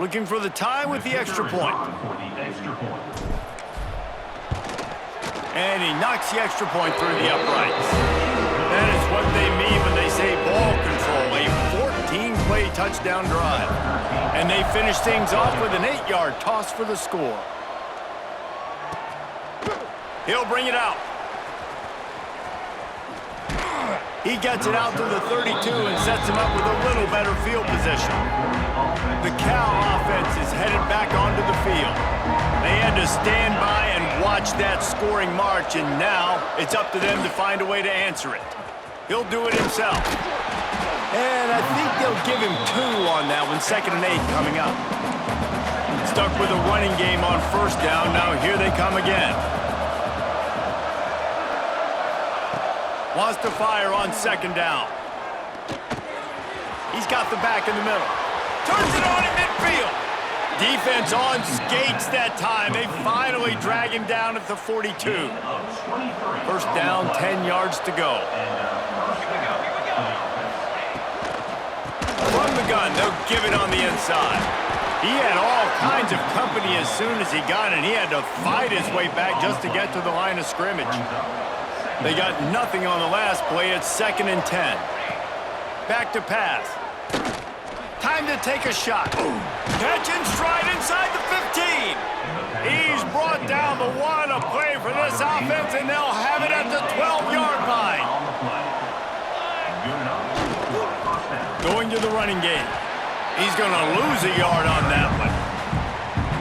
Looking for the tie with the extra point. And he knocks the extra point through the uprights. That is what they mean when they say ball control, a 14-play touchdown drive. And they finish things off with an 8-yard toss for the score. He'll bring it out. He gets it out to the 32 and sets him up with a little better field position. The Cal offense is headed back onto the field. They had to stand by and watch that scoring march, and now it's up to them to find a way to answer it. He'll do it himself. And I think they'll give him 2 on that one, 2nd and 8 coming up. Stuck with a running game on first down. Now here they come again. Wants to fire on 2nd down. He's got the back in the middle. Turns it on in midfield. Defense on skates that time. They finally drag him down at the 42. First down, 10 yards to go. From the gun, they'll give it on the inside. He had all kinds of company as soon as he got it. He had to fight his way back just to get to the line of scrimmage. They got nothing on the last play. It's 2nd and 10. Back to pass. Time to take a shot. Catch and stride inside the 15. He's brought down the 1. A play for this offense, and they'll have it at the 12-yard line. Going to the running game. He's going to lose a yard on that one.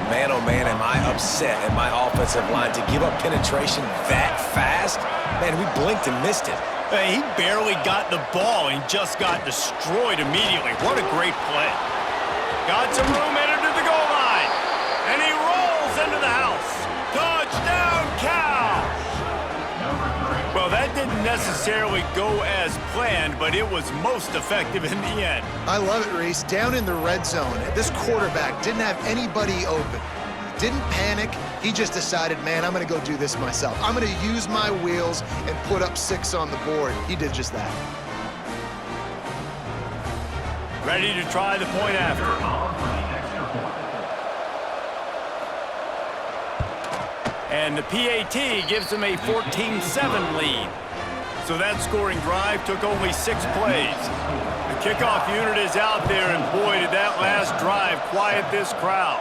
Man, oh man, am I upset at my offensive line to give up penetration that fast? Man, we blinked and missed it. Hey, he barely got the ball and just got destroyed immediately. What a great play. Got some room headed to the goal line. And he rolls into the house. Touchdown, Cal! Well, that didn't necessarily go as planned, but it was most effective in the end. I love it, Reese. Down in the red zone, this quarterback didn't have anybody open. Didn't panic. He just decided, man, I'm going to go do this myself. I'm going to use my wheels and put up 6 on the board. He did just that. Ready to try the point after. And the PAT gives them a 14-7 lead. So that scoring drive took only 6 plays. The kickoff unit is out there, and boy, did that last drive quiet this crowd.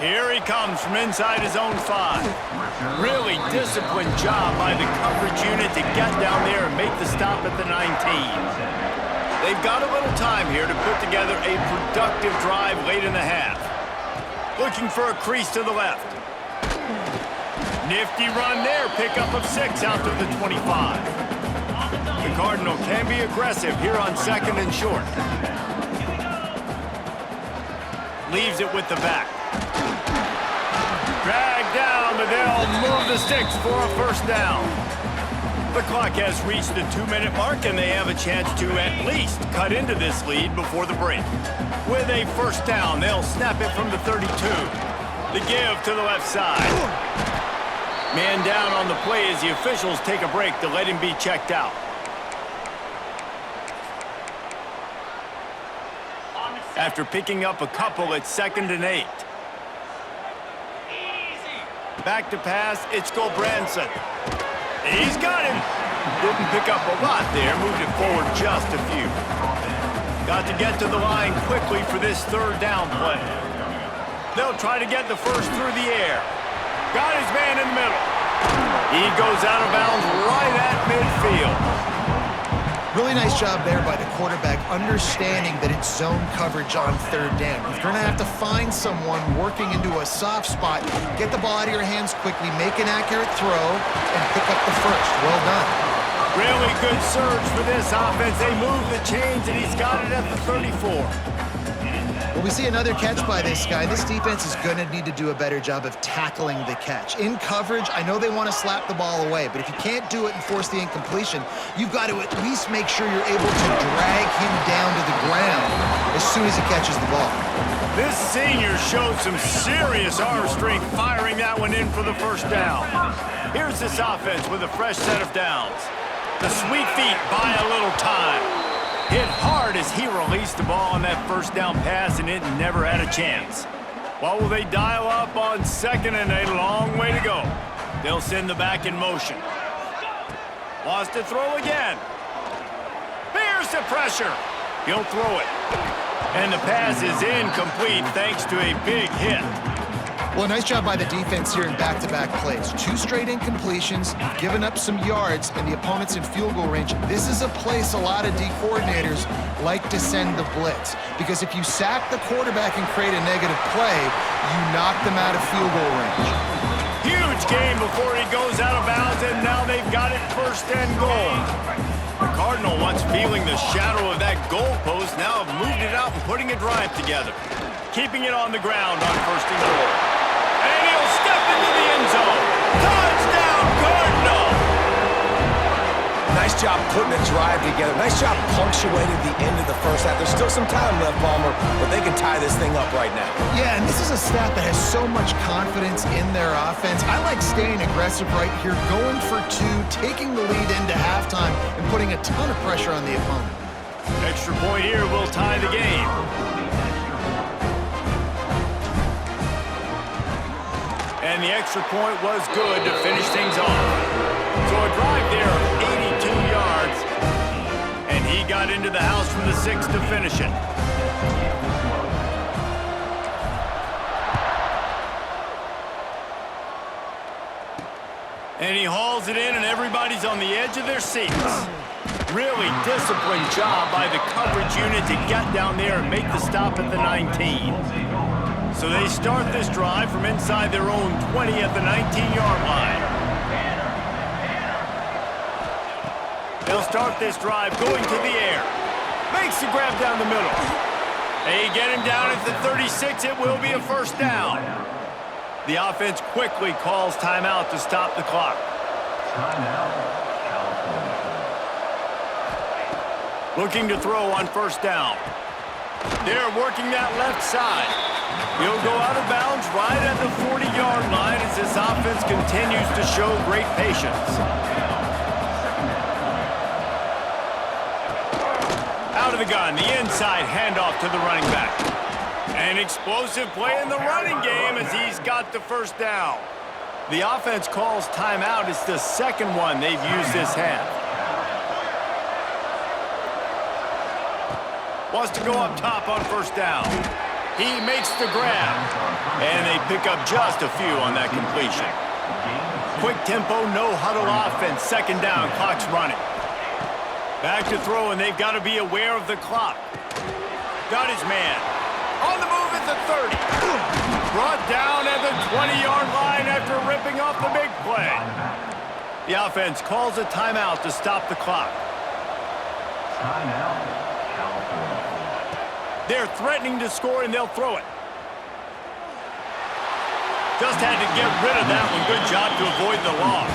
Here he comes from inside his own 5. Really disciplined job by the coverage unit to get down there and make the stop at the 19. They've got a little time here to put together a productive drive late in the half. Looking for a crease to the left. Nifty run there, pickup of 6 out to the 25. The Cardinal can be aggressive here on 2nd and short. Leaves it with the back. Drag down, but they'll move the sticks for a first down. The clock has reached the 2-minute mark, and they have a chance to at least cut into this lead before the break. With a first down, they'll snap it from the 32. The give to the left side. Man down on the play as the officials take a break to let him be checked out. After picking up a couple, it's 2nd and 8. Back to pass, it's Gulbranson. He's got him. Didn't pick up a lot there, moved it forward just a few. Got to get to the line quickly for this 3rd down play. They'll try to get the first through the air. Got his man in the middle. He goes out of bounds right at midfield. Really nice job there by the quarterback, understanding that it's zone coverage on 3rd down. If you're going to have to find someone working into a soft spot, get the ball out of your hands quickly, make an accurate throw, and pick up the first. Well done. Really good surge for this offense. They move the chains, and he's got it at the 34. Well, we see another catch by this guy. This defense is going to need to do a better job of tackling the catch. In coverage, I know they want to slap the ball away, but if you can't do it and force the incompletion, you've got to at least make sure you're able to drag him down to the ground as soon as he catches the ball. This senior showed some serious arm strength firing that one in for the first down. Here's this offense with a fresh set of downs. The sweet feet buy a little time. Hit hard as he released the ball on that first down pass, and it never had a chance. What will they dial up on second and a long way to go? They'll send the back in motion. Lost to throw again. Here's the pressure. He'll throw it. And the pass is incomplete thanks to a big hit. Well, nice job by the defense here in back-to-back plays. 2 straight incompletions, given up some yards, and the opponent's in field goal range. This is a place a lot of D coordinators like to send the blitz, because if you sack the quarterback and create a negative play, you knock them out of field goal range. Huge game before he goes out of bounds, and now they've got it first and goal. The Cardinal, once feeling the shadow of that goalpost, now have moved it out and putting a drive together. Keeping it on the ground on first and goal. And he'll step into the end zone. Touchdown, Cardinal! Nice job putting a drive together. Nice job punctuating the end of the first half. There's still some time left, Palmer, but they can tie this thing up right now. Yeah, and this is a staff that has so much confidence in their offense. I like staying aggressive right here, going for 2, taking the lead into halftime, and putting a ton of pressure on the opponent. Extra point here will tie the game. And the extra point was good to finish things off. So a drive there of 82 yards, and he got into the house from the 6 to finish it. And he hauls it in, and everybody's on the edge of their seats. Really disciplined job by the coverage unit to get down there and make the stop at the 19. So they start this drive from inside their own 20 at the 19-yard line. They'll start this drive going to the air. Makes the grab down the middle. They get him down at the 36. It will be a first down. The offense quickly calls timeout to stop the clock. Timeout, California. Looking to throw on first down. They're working that left side. He'll go out of bounds right at the 40-yard line as this offense continues to show great patience. Out of the gun, the inside handoff to the running back. An explosive play in the running game as he's got the first down. The offense calls timeout. It's the second one they've used this half. Wants to go up top on first down. He makes the grab. And they pick up just a few on that completion. Quick tempo, no huddle offense. Second down, clock's running. Back to throw, and they've got to be aware of the clock. Got his man. On the move at the 30. Brought down at the 20-yard line after ripping off the big play. The offense calls a timeout to stop the clock. Timeout, California. They're threatening to score, and they'll throw it. Just had to get rid of that one. Good job to avoid the loss.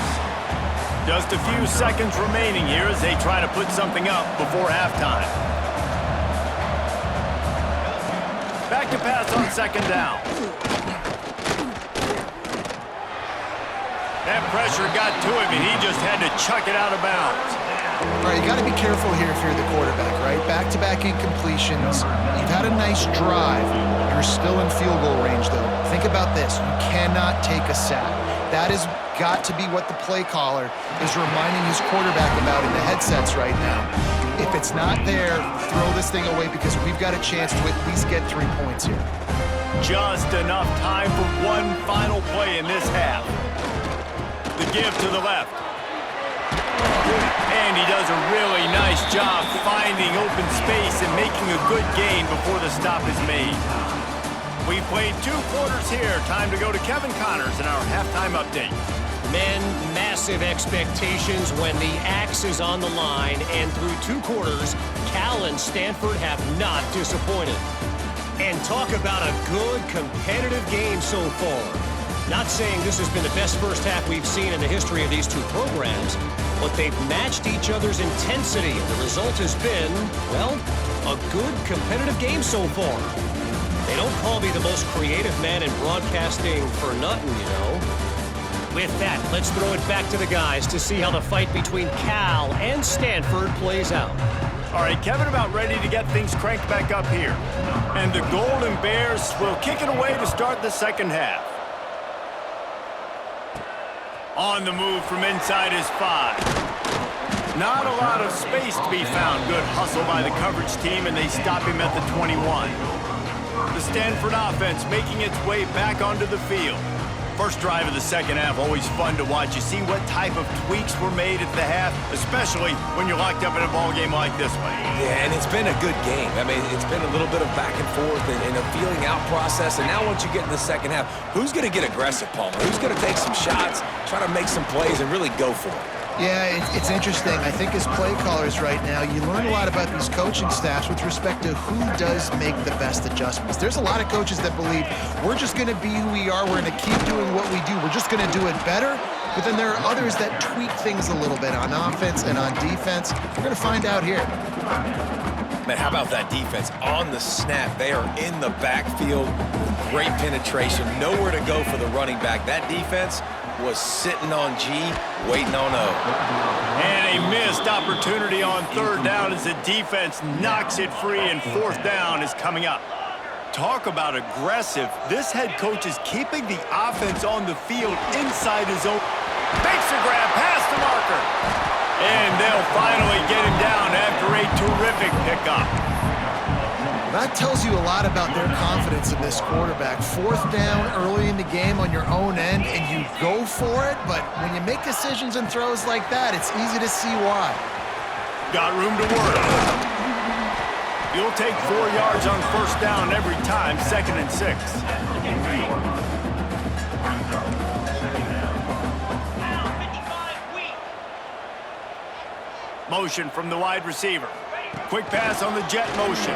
Just a few seconds remaining here as they try to put something up before halftime. Back to pass on second down. That pressure got to him, and he just had to chuck it out of bounds. All right, you got to be careful here if you're the quarterback, right? Back-to-back incompletions. You've had a nice drive. You're still in field goal range, though. Think about this. You cannot take a sack. That has got to be what the play caller is reminding his quarterback about in the headsets right now. If it's not there, throw this thing away because we've got a chance to at least get 3 points here. Just enough time for one final play in this half. The give to the left. And he does a really nice job finding open space and making a good gain before the stop is made. We've played 2 quarters here. Time to go to Kevin Connors in our halftime update. Men, massive expectations when the axe is on the line, and through 2 quarters, Cal and Stanford have not disappointed. And talk about a good, competitive game so far. Not saying this has been the best first half we've seen in the history of these 2 programs, but they've matched each other's intensity, and the result has been, well, a good, competitive game so far. They don't call me the most creative man in broadcasting for nothing, you know. With that, let's throw it back to the guys to see how the fight between Cal and Stanford plays out. All right, Kevin about ready to get things cranked back up here. And the Golden Bears will kick it away to start the second half. On the move from inside his 5. Not a lot of space to be found. Good hustle by the coverage team, and they stop him at the 21. The Stanford offense making its way back onto the field. First drive of the second half, always fun to watch. You see what type of tweaks were made at the half, especially when you're locked up in a ball game like this one. Yeah, and it's been a good game. I mean, it's been a little bit of back and forth and a feeling out process. And now once you get in the second half, who's going to get aggressive, Palmer? Who's going to take some shots, try to make some plays, and really go for it? Yeah, it's interesting. I think as play callers right now, you learn a lot about these coaching staffs with respect to who does make the best adjustments. There's a lot of coaches that believe we're just going to be who we are. We're going to keep doing what we do. We're just going to do it better. But then there are others that tweak things a little bit on offense and on defense. We're going to find out here. Man, how about that defense? On the snap, they are in the backfield with great penetration. Nowhere to go for the running back. That defense was sitting on G, waiting on O. And a missed opportunity on third down as the defense knocks it free, and fourth down is coming up. Talk about aggressive. This head coach is keeping the offense on the field inside his own. Makes a grab past the marker. And they'll finally get him down after a terrific pickup. That tells you a lot about their confidence in this quarterback. Fourth down early in the game on your own end, and you go for it, but when you make decisions and throws like that, it's easy to see why. Got room to work. You'll take 4 yards on first down every time, 2nd and 6. Motion from the wide receiver. Quick pass on the jet motion.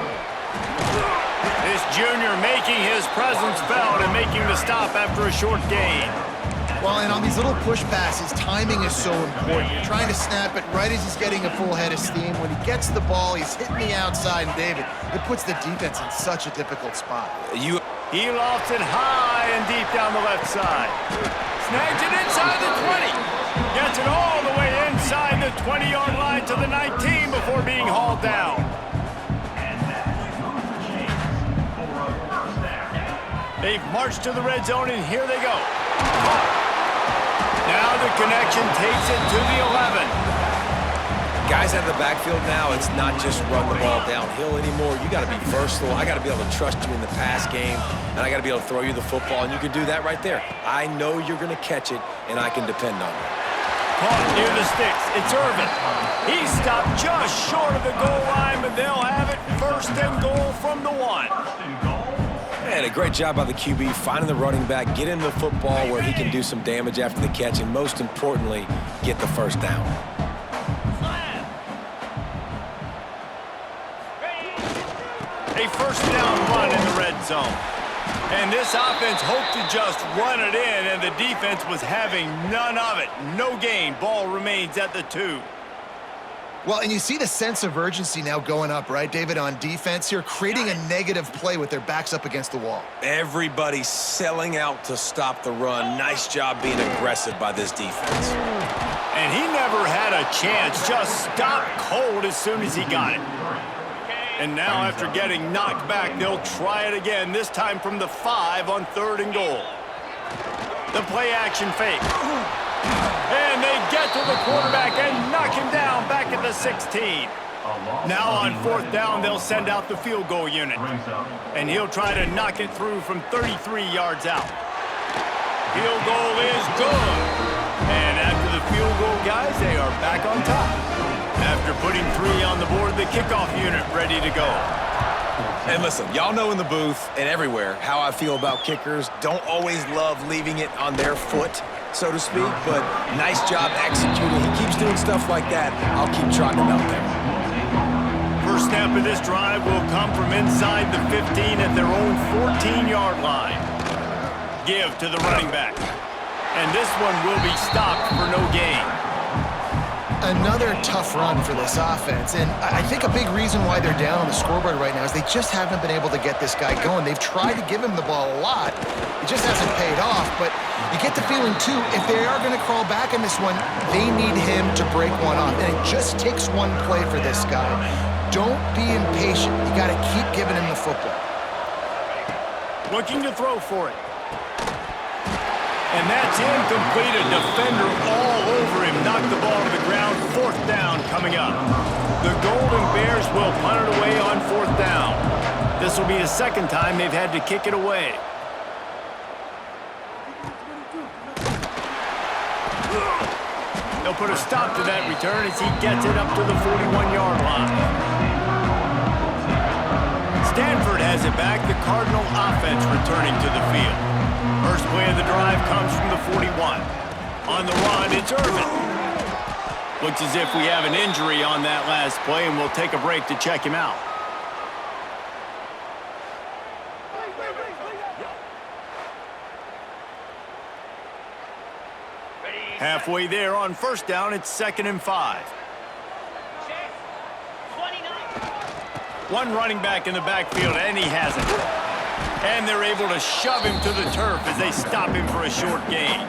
This junior making his presence felt and making the stop after a short gain. Well, and on these little push passes, timing is so important. You're trying to snap it right as he's getting a full head of steam. When he gets the ball, he's hitting the outside, and David, it puts the defense in such a difficult spot. He lofts it high and deep down the left side. Snags it inside the 20. Gets it all the way inside the 20-yard line to the 19 before being hauled down. They've marched to the red zone, and here they go. Now the connection takes it to the 11. Guys out of the backfield now, it's not just run the ball downhill anymore. You got to be versatile. I got to be able to trust you in the pass game, and I got to be able to throw you the football, and you can do that right there. I know you're going to catch it, and I can depend on you. Caught near the sticks. It's Irvin. He stopped just short of the goal line, but they'll have it 1st and goal from the 1. Man, a great job by the QB, finding the running back, get him the football where he can do some damage after the catch, and most importantly, get the first down. A first down run in the red zone. And this offense hoped to just run it in, and the defense was having none of it. No gain. Ball remains at the 2. Well, and you see the sense of urgency now going up, right, David, on defense here, creating a negative play with their backs up against the wall. Everybody selling out to stop the run. Nice job being aggressive by this defense. And he never had a chance. Just stopped cold as soon as he got it. And now after getting knocked back, they'll try it again, this time from the 5 on 3rd and goal. The play action fake. And they get to the quarterback and knock him down back at the 16. Now on 4th down, they'll send out the field goal unit. And he'll try to knock it through from 33 yards out. Field goal is good. And after the field goal, guys, they are back on top. After putting 3 on the board, the kickoff unit ready to go. And listen, y'all know in the booth and everywhere how I feel about kickers. Don't always love leaving it on their foot, so to speak, but nice job executing. He keeps doing stuff like that. I'll keep trotting him out there. First snap of this drive will come from inside the 15 at their own 14-yard line. Give to the running back. And this one will be stopped for no gain. Another tough run for this offense, and I think a big reason why they're down on the scoreboard right now is they just haven't been able to get this guy going. They've tried to give him the ball a lot. It just hasn't paid off, but you get the feeling, too, if they are going to crawl back in this one, they need him to break one off, and it just takes one play for this guy. Don't be impatient. You got to keep giving him the football. Looking to throw for it. And that's incomplete. A defender all over him. Knocked the ball to the ground. 4th down coming up. The Golden Bears will punt it away on 4th down. This will be the 2nd time they've had to kick it away. They'll put a stop to that return as he gets it up to the 41-yard line. Stanford has it back. The Cardinal offense returning to the field. First play of the drive comes from the 41. On the run, it's Irvin. Looks as if we have an injury on that last play, and we'll take a break to check him out. Halfway there on 1st down, it's 2nd and 5. One running back in the backfield, and he has it. And they're able to shove him to the turf as they stop him for a short gain.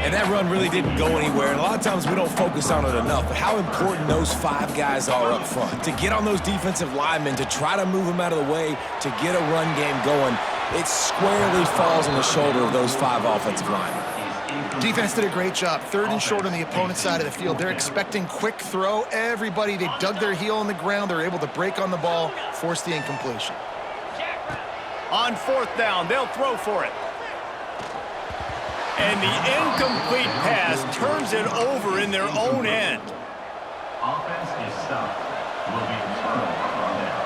And that run really didn't go anywhere. And a lot of times we don't focus on it enough, but how important those 5 guys are up front. To get on those defensive linemen, to try to move them out of the way, to get a run game going, it squarely falls on the shoulder of those 5 offensive linemen. Defense did a great job. 3rd and short on the opponent's side of the field. They're expecting quick throw. Everybody, they dug their heel on the ground. They're able to break on the ball, force the incompletion. On 4th down, they'll throw for it. And the incomplete pass turns it over in their own end. Offense is stopped. Will be returned from there.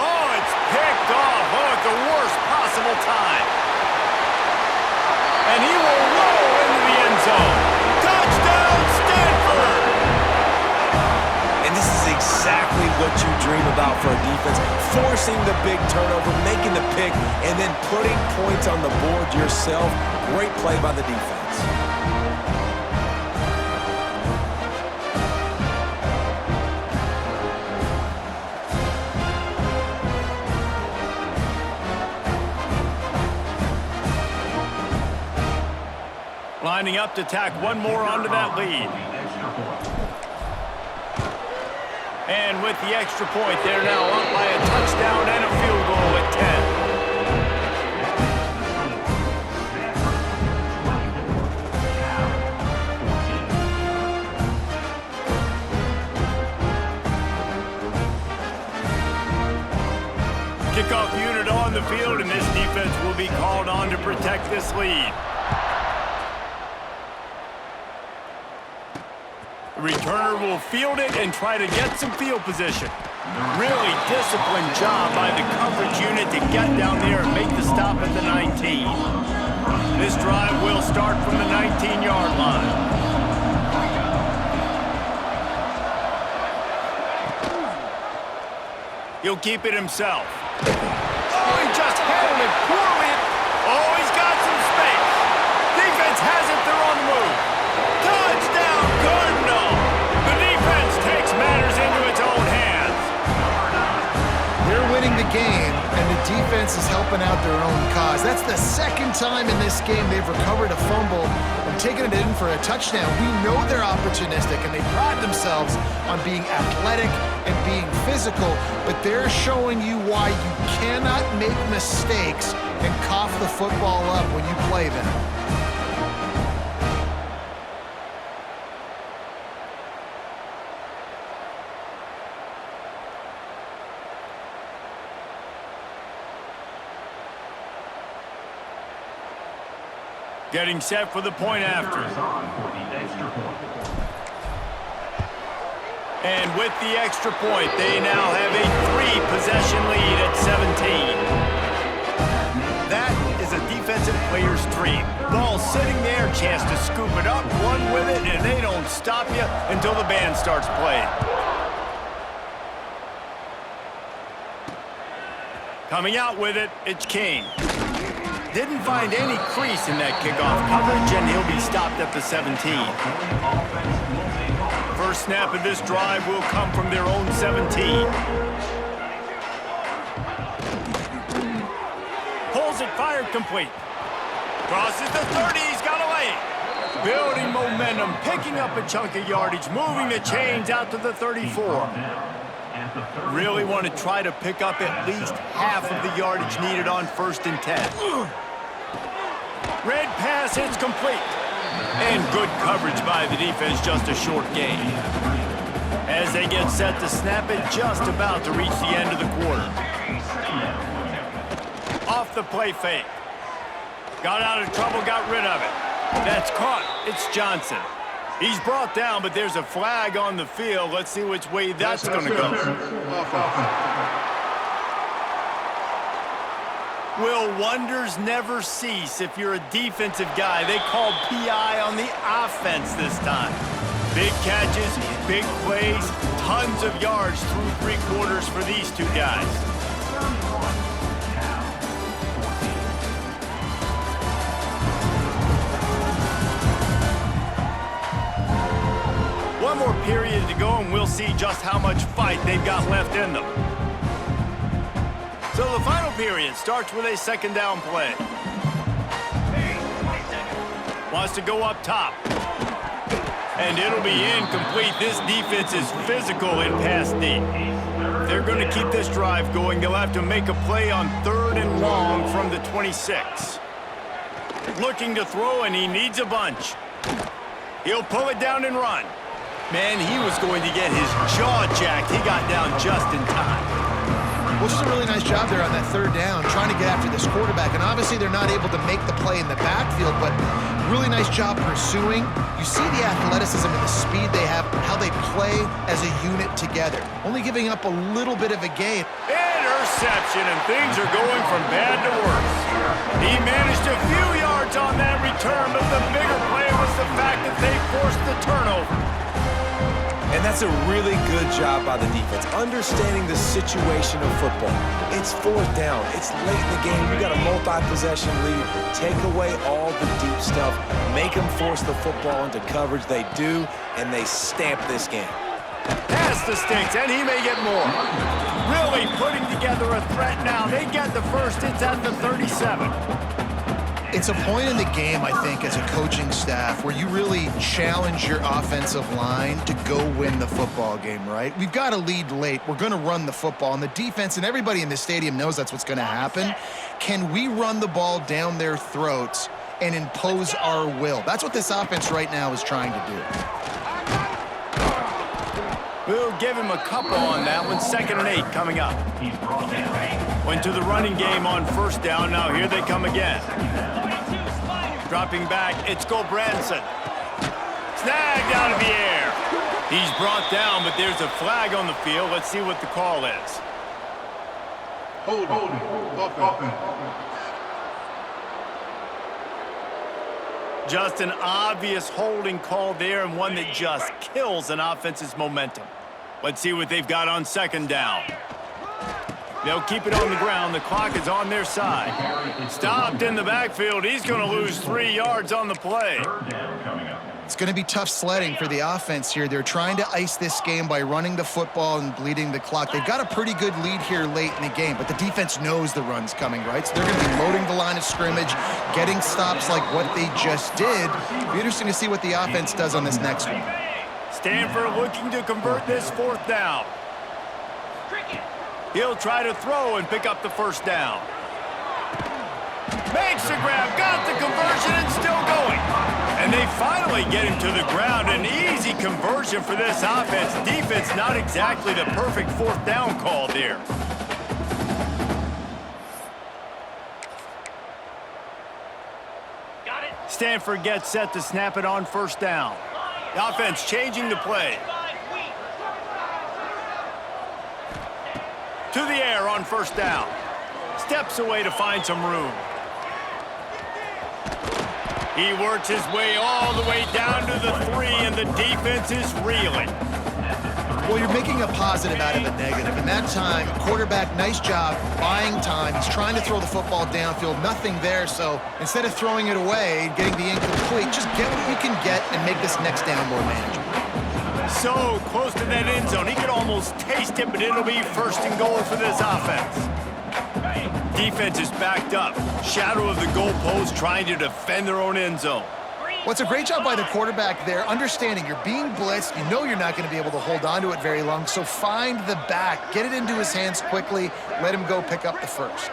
Oh, it's picked off. Oh, at the worst possible time. And he will roll into the end zone. Touchdown, Stanford! And this is exactly what you dream about for a defense. Forcing the big turnover, making the pick, and then putting points on the board yourself. Great play by the defense. Lining up to tack one more onto that lead. And with the extra point, they're now up by a touchdown and a field goal at 10. Kickoff unit on the field, and this defense will be called on to protect this lead. The returner will field it and try to get some field position. Really disciplined job by the coverage unit to get down there and make the stop at the 19. This drive will start from the 19-yard line. He'll keep it himself. Oh, he just handled it poorly. Oh, he's got some space. Defense has it. They're on the move. Touchdown, Cardinal. The defense takes matters into its own hands. They're winning the game, and the defense is helping out their own cause. That's the 2nd time in this game they've recovered a fumble and taken it in for a touchdown. We know they're opportunistic, and they pride themselves on being athletic and being physical, but they're showing you why you cannot make mistakes and cough the football up when you play them. Getting set for the point after. And with the extra point, they now have a 3-possession lead at 17. That is a defensive player's dream. Ball sitting there, chance to scoop it up, run with it, and they don't stop you until the band starts playing. Coming out with it, it's King. Didn't find any crease in that kickoff coverage, and he'll be stopped at the 17. First snap of this drive will come from their own 17. Pulls it, fired complete. Crosses the 30, he's got away. building momentum, picking up a chunk of yardage, moving the chains out to the 34. Really want to try to pick up at least half of the yardage needed on 1st and 10. Red pass, it's complete. And good coverage by the defense, just a short gain. As they get set to snap it, just about to reach the end of the quarter. Off the play fake. Got out of trouble, got rid of it. That's caught. It's Johnson. He's brought down, but there's a flag on the field. Let's see which way that's going to go. Will wonders never cease if you're a defensive guy? They called PI on the offense this time. Big catches, big plays, tons of yards through 3 quarters for these two guys. One more period to go, and we'll see just how much fight they've got left in them. So the final period starts with a 2nd down play. Wants to go up top. And it'll be incomplete. This defense is physical in pass deep. They're going to keep this drive going. They'll have to make a play on 3rd and long from the 26. Looking to throw, and he needs a bunch. He'll pull it down and run. Man, he was going to get his jaw jacked. He got down just in time. Well, just a really nice job there on that 3rd down, trying to get after this quarterback. And obviously they're not able to make the play in the backfield, but really nice job pursuing. You see the athleticism and the speed they have, how they play as a unit together. Only giving up a little bit of a gain. Interception, and things are going from bad to worse. He managed a few yards on that return, but the bigger play was the fact that they forced the turnover. And that's a really good job by the defense, understanding the situation of football. It's 4th down. It's late in the game. You got a multi-possession lead. Take away all the deep stuff. Make them force the football into coverage. They do, and they stamp this game. Pass the sticks, and he may get more. Really putting together a threat now. They get the first. It's at the 37. It's a point in the game, I think, as a coaching staff where you really challenge your offensive line to go win the football game, right? We've got a lead late. We're going to run the football, and the defense and everybody in the stadium knows that's what's going to happen. Can we run the ball down their throats and impose our will? That's what this offense right now is trying to do. We'll give him a couple on that one. 2nd and 8 coming up. Went to the running game on 1st down. Now here they come again. Dropping back, it's Gulbranson. Snagged out of the air. He's brought down, but there's a flag on the field. Let's see what the call is. Holding. Just an obvious holding call there, and one that just kills an offense's momentum. Let's see what they've got on 2nd down. They'll keep it on the ground. The clock is on their side. Stopped in the backfield. He's going to lose 3 yards on the play. It's going to be tough sledding for the offense here. They're trying to ice this game by running the football and bleeding the clock. They've got a pretty good lead here late in the game, but the defense knows the run's coming, right? So they're going to be loading the line of scrimmage, getting stops like what they just did. It'll be interesting to see what the offense does on this next one. Stanford looking to convert this 4th down. He'll try to throw and pick up the 1st down. Makes the grab, got the conversion, and still going. And they finally get him to the ground. An easy conversion for this offense. Defense not exactly the perfect 4th down call there. Stanford gets set to snap it on 1st down. The offense changing the play. To the air on 1st down. Steps away to find some room. He works his way all the way down to the 3, and the defense is reeling. Well, you're making a positive out of a negative. In that time, quarterback, nice job buying time. He's trying to throw the football downfield. Nothing there, so instead of throwing it away, getting the incomplete, just get what you can get and make this next down more manageable. So close to that end zone. He could almost taste it, but it'll be 1st and goal for this offense. Defense is backed up. Shadow of the goalpost trying to defend their own end zone. Well, it's a great job by the quarterback there, understanding you're being blitzed. You know you're not going to be able to hold on to it very long, so find the back. Get it into his hands quickly. Let him go pick up the first.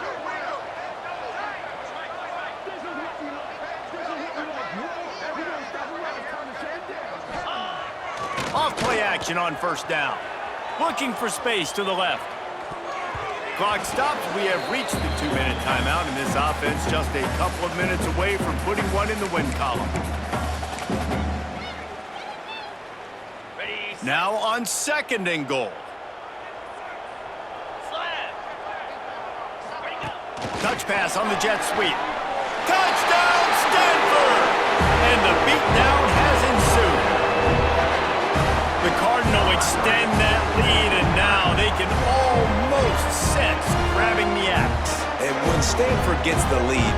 Off play action on first down. Looking for space to the left. Clock stops. We have reached the 2-minute timeout, and this offense just a couple of minutes away from putting one in the win column. Now on 2nd and goal. Touch pass on the jet sweep. Touchdown, Stanford! And the beatdown has ensued. The Cardinal extend that lead, and now they can almost sense grabbing the axe. And when Stanford gets the lead,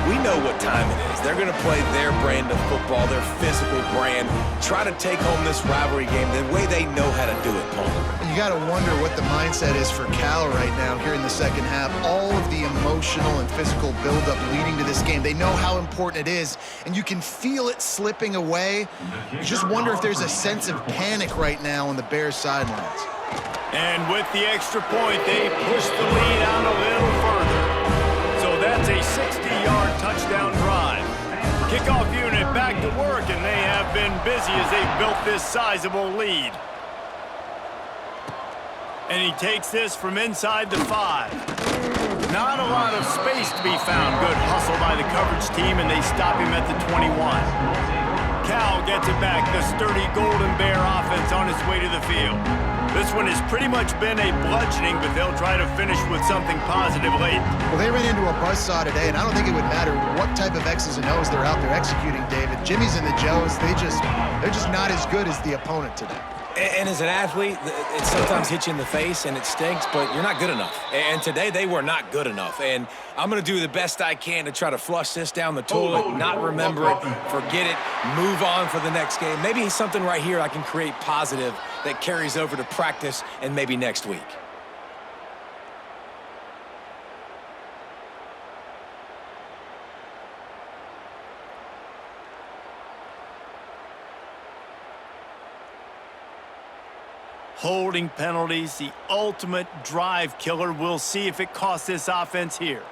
we know what time it is. They're going to play their brand of football, their physical brand, try to take home this rivalry game the way they know how to do it, Paul. You got to wonder what the mindset is for Cal right now here in the second half. All of the emotional and physical buildup leading to this game. They know how important it is, and you can feel it slipping away. You just wonder if there's a sense of panic right now on the Bears sidelines. And with the extra point, they push the lead out a little further. So that's a 60-yard touchdown drive. Kickoff unit back to work, and they have been busy as they've built this sizable lead. And he takes this from inside the 5. Not a lot of space to be found. Good hustle by the coverage team, and they stop him at the 21. Cal gets it back. The sturdy Golden Bear offense on its way to the field. This one has pretty much been a bludgeoning, but they'll try to finish with something positive late. Well, they ran into a buzzsaw today, and I don't think it would matter what type of X's and O's they're out there executing, David. Jimmy's and the Joes, they're just not as good as the opponent today. And as an athlete, it sometimes hits you in the face and it stinks, but you're not good enough. And today they were not good enough. And I'm going to do the best I can to try to flush this down the toilet, not remember it, forget it, move on for the next game. Maybe something right here I can create positive that carries over to practice and maybe next week. Holding penalties, the ultimate drive killer. We'll see if it costs this offense here.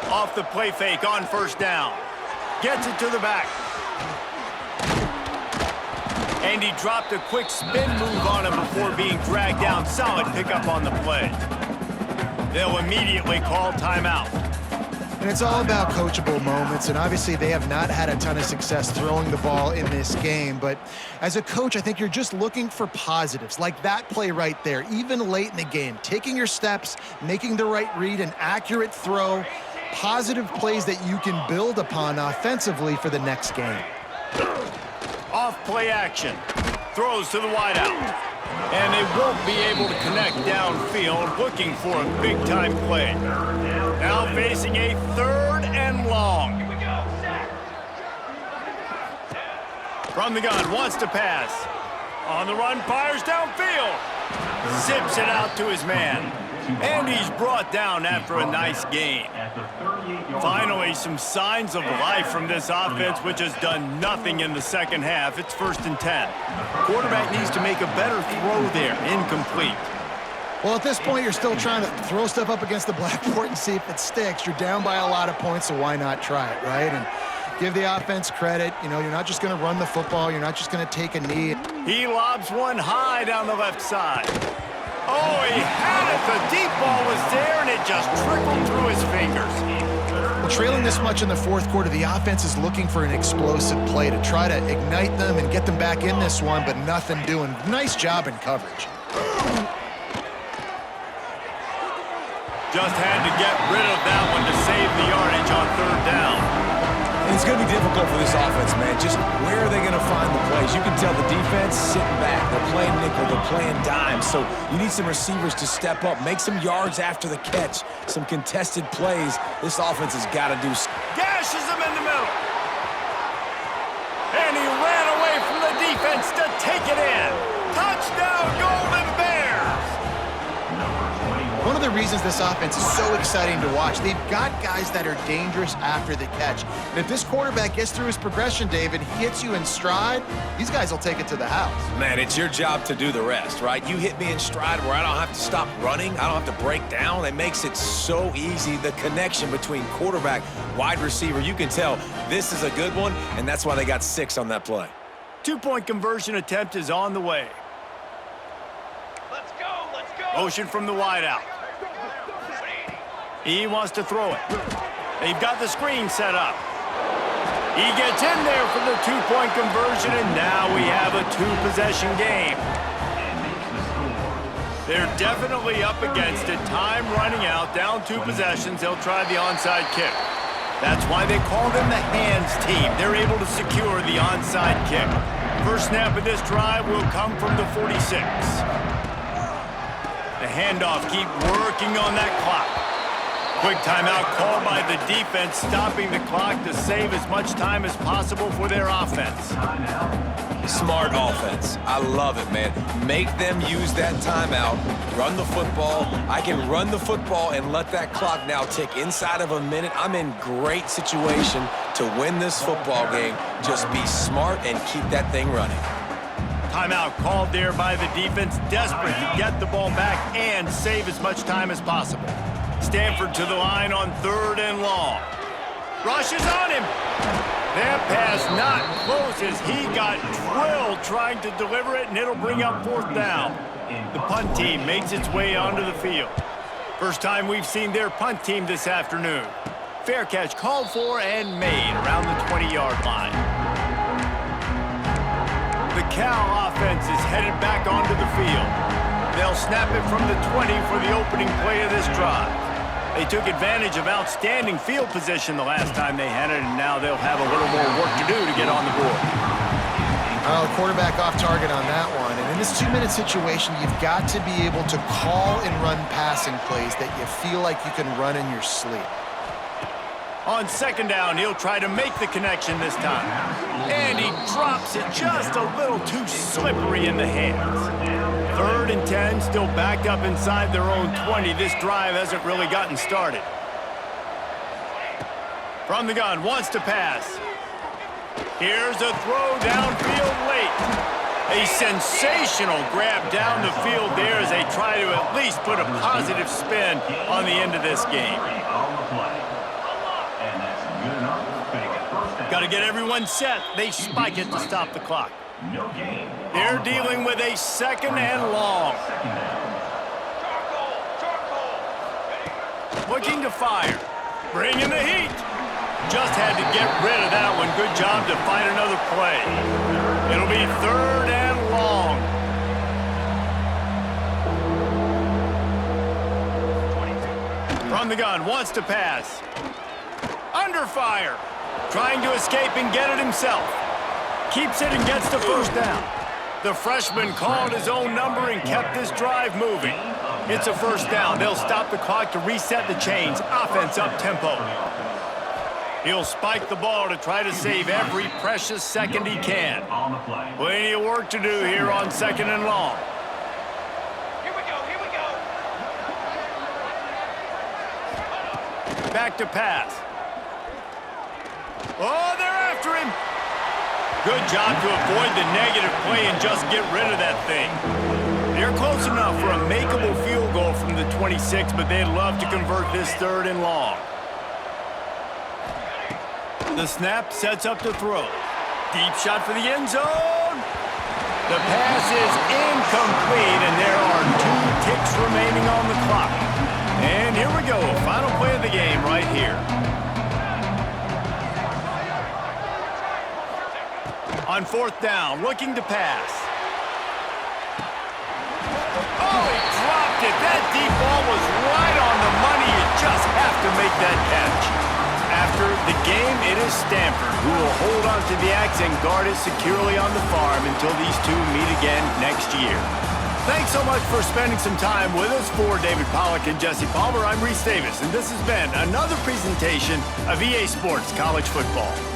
Off the play fake on first down. Gets it to the back. And he dropped a quick spin move on him before being dragged down. Solid pickup on the play. They'll immediately call timeout. And it's all about coachable moments, and obviously they have not had a ton of success throwing the ball in this game. But as a coach, I think you're just looking for positives, like that play right there, even late in the game. Taking your steps, making the right read, an accurate throw, positive plays that you can build upon offensively for the next game. Off play action. Throws to the wideout. And they won't be able to connect downfield, looking for a big-time play. Now facing a 3rd and long. From the gun, wants to pass. On the run, fires downfield. Zips it out to his man. And he's brought down after a nice gain. Finally, some signs of life from this offense, which has done nothing in the second half. It's 1st and 10. Quarterback needs to make a better throw there. Incomplete. Well, at this point, you're still trying to throw stuff up against the blackboard and see if it sticks. You're down by a lot of points, so why not try it, right? And give the offense credit. You know, you're not just going to run the football. You're not just going to take a knee. He lobs one high down the left side. Oh, he had it. The deep ball was there, and it just trickled through his fingers. Well, trailing this much in the 4th quarter, the offense is looking for an explosive play to try to ignite them and get them back in this one, but nothing doing. Nice job in coverage. Just had to get rid of that one to save the yardage on 3rd down. And it's going to be difficult for this offense, man. Just where are they going to find the plays? You can tell the defense sitting back. They're playing nickel. They're playing dime. So you need some receivers to step up, make some yards after the catch, some contested plays. This offense has got to do. crushes him in the middle. And he ran away from the defense to take it in. Touchdown, Golden Bears! One of the reasons this offense is so exciting to watch, they've got guys that are dangerous after the catch. And if this quarterback gets through his progression, David, he hits you in stride, these guys will take it to the house. Man, it's your job to do the rest, right? You hit me in stride where I don't have to stop running. I don't have to break down. It makes it so easy. The connection between quarterback, wide receiver, you can tell this is a good one, and that's why they got 6 on that play. 2-point conversion attempt is on the way. Let's go. Motion from the wideout. He wants to throw it. They've got the screen set up. He gets in there for the 2-point conversion, and now we have a 2-possession game. They're definitely up against it. Time running out, down 2 possessions. They'll try the onside kick. That's why they call them the hands team. They're able to secure the onside kick. First snap of this drive will come from the 46. The handoff, keep working on that clock. Quick timeout called by the defense, stopping the clock to save as much time as possible for their offense. Smart offense. I love it, man. Make them use that timeout, run the football. I can run the football and let that clock now tick inside of a minute. I'm in great situation to win this football game. Just be smart and keep that thing running. Timeout called there by the defense, desperate to get the ball back and save as much time as possible. Stanford to the line on 3rd and long. Rushes on him. That pass not close as he got drilled trying to deliver it, and it'll bring up 4th down. The punt team makes its way onto the field. First time we've seen their punt team this afternoon. Fair catch called for and made around the 20-yard line. The Cal offense is headed back onto the field. They'll snap it from the 20 for the opening play of this drive. They took advantage of outstanding field position the last time they had it, and now they'll have a little more work to do to get on the board. Quarterback off target on that one. And in this 2-minute situation, you've got to be able to call and run passing plays that you feel like you can run in your sleep. On 2nd down, he'll try to make the connection this time. And he drops it just a little too slippery in the hands. 3rd and 10, still backed up inside their own 20. This drive hasn't really gotten started. From the gun, wants to pass. Here's a throw downfield late. A sensational grab down the field there as they try to at least put a positive spin on the end of this game. Got to get everyone set. They spike it to stop the clock. They're dealing with a 2nd and long. Looking to fire. Bringing the heat. Just had to get rid of that one. Good job to find another play. It'll be 3rd and long. From the gun, wants to pass. Under fire. Trying to escape and get it himself. Keeps it and gets the 1st down. The freshman called his own number and kept this drive moving. It's a 1st down. They'll stop the clock to reset the chains. Offense up tempo. He'll spike the ball to try to save every precious second he can. Plenty of work to do here on 2nd and long. Here we go. Back to pass. Oh, they're after him. Good job to avoid the negative play and just get rid of that thing. They're close enough for a makeable field goal from the 26, but they'd love to convert this 3rd and long. The snap sets up to throw. Deep shot for the end zone. The pass is incomplete, and there are 2 ticks remaining on the clock. And here we go, final play of the game right here. On 4th down, looking to pass. Oh, he dropped it. That deep ball was right on the money. You just have to make that catch. After the game, it is Stanford who will hold on to the axe and guard it securely on the farm until these two meet again next year. Thanks so much for spending some time with us. For David Pollack and Jesse Palmer, I'm Reese Davis, and this has been another presentation of EA Sports College Football.